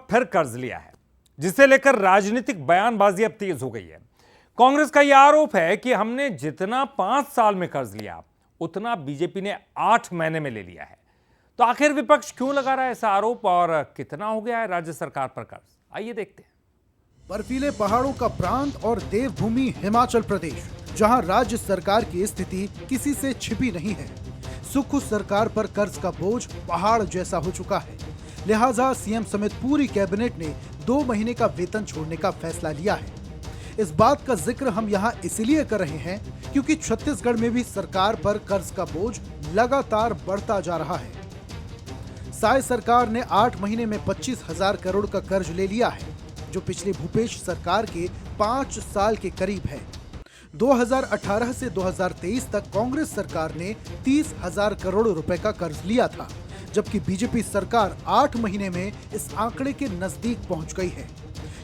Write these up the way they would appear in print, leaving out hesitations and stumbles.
फिर कर्ज लिया है, जिसे लेकर राजनीतिक बयानबाजी अब तेज हो गई है। कांग्रेस का यह आरोप है कि हमने जितना 5 साल में कर्ज लिया उतना बीजेपी ने 8 महीने में ले लिया है। तो आखिर विपक्ष क्यों लगा रहा है ऐसा आरोप और कितना हो गया है राज्य सरकार पर कर्ज, आइए देखते हैं। बर्फीले पहाड़ों का प्रांत और देवभूमि हिमाचल प्रदेश, जहां राज्य सरकार की स्थिति किसी से छिपी नहीं है। सुख सरकार पर कर्ज का बोझ पहाड़ जैसा हो चुका है। लिहाजा सीएम समेत पूरी कैबिनेट ने 2 महीने का वेतन छोड़ने का फैसला लिया है। इस बात का जिक्र हम यहाँ इसलिए कर रहे हैं क्योंकि छत्तीसगढ़ में भी सरकार पर कर्ज का बोझ लगातार बढ़ता जा रहा है। साय सरकार ने 8 महीने में 25,000 करोड़ का कर्ज ले लिया है, जो पिछले भूपेश सरकार के 5 साल के करीब है। 2018 से 2023 तक कांग्रेस सरकार ने 30,000 करोड़ रुपए का कर्ज लिया था, जबकि बीजेपी सरकार 8 महीने में इस आंकड़े के नजदीक पहुंच गई है।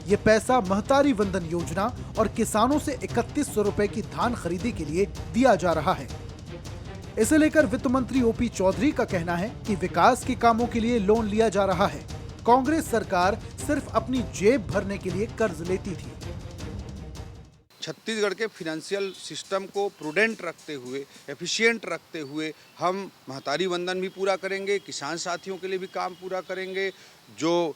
ये पैसा महतारी वंदन योजना और किसानों से 3100 रुपए की धान खरीदी के लिए दिया जा रहा है। इसे लेकर वित्त मंत्री ओपी चौधरी का कहना है कि विकास के कामों के लिए लोन लिया जा रहा है। कांग्रेस सरकार सिर्फ अपनी जेब भरने के लिए कर्ज लेती थी। छत्तीसगढ़ के फिनेंशियल सिस्टम को प्रूडेंट रखते हुए, एफिशिएंट रखते हुए हम महतारी वंदन भी पूरा करेंगे, किसान साथियों के लिए भी काम पूरा करेंगे। जो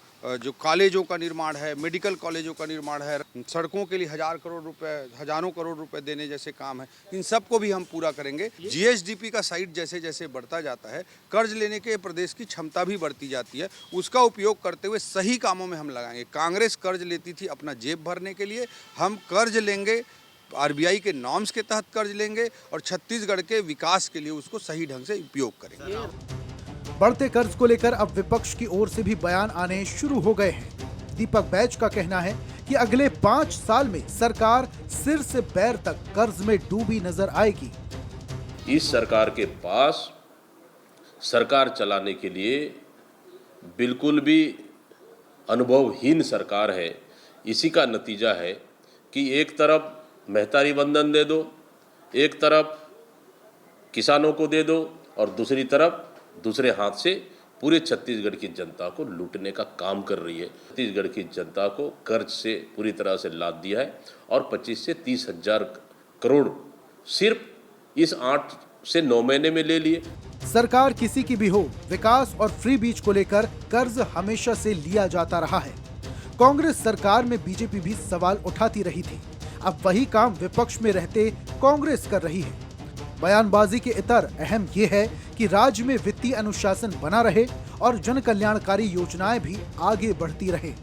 कॉलेजों का निर्माण है, मेडिकल कॉलेजों का निर्माण है, सड़कों के लिए हजारों करोड़ रुपए देने जैसे काम है, इन सब को भी हम पूरा करेंगे। जीएसडीपी का साइड जैसे जैसे बढ़ता जाता है, कर्ज लेने के प्रदेश की क्षमता भी बढ़ती जाती है। उसका उपयोग करते हुए सही कामों में हम लगाएंगे। कांग्रेस कर्ज लेती थी अपना जेब भरने के लिए, हम कर्ज लेंगे आरबीआई के नॉर्म्स के तहत कर्ज लेंगे और छत्तीसगढ़ के विकास के लिए उसको सही ढंग से उपयोग करेंगे। बढ़ते कर्ज को लेकर अब विपक्ष की ओर से भी बयान आने शुरू हो गए हैं। दीपक बैज का कहना है कि अगले 5 साल में सरकार सिर से पैर तक कर्ज में डूबी नजर आएगी। इस सरकार के पास सरकार चलाने के लिए बिल्कुल भी अनुभवहीन सरकार है। इसी का नतीजा है कि एक तरफ महतारी वंदन दे दो, एक तरफ किसानों को दे दो और दूसरी तरफ दूसरे हाथ से पूरे छत्तीसगढ़ की जनता को लूटने का काम कर रही है। छत्तीसगढ़ की जनता को कर्ज से पूरी तरह से लाद दिया है और 25 से 30 हजार करोड़ सिर्फ इस 8 से 9 महीने में ले लिए। सरकार किसी की भी हो, विकास और फ्री बीज को लेकर कर्ज हमेशा से लिया जाता रहा है। कांग्रेस सरकार में बीजेपी भी सवाल उठाती रही थी। अब वही काम विपक्ष में रहते कांग्रेस कर रही है। बयानबाजी के इतर अहम ये है कि राज्य में वित्तीय अनुशासन बना रहे और जन कल्याणकारी योजनाएं भी आगे बढ़ती रहे।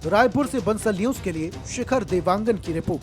रायपुर से बंसल न्यूज के लिए शिखर देवांगन की रिपोर्ट।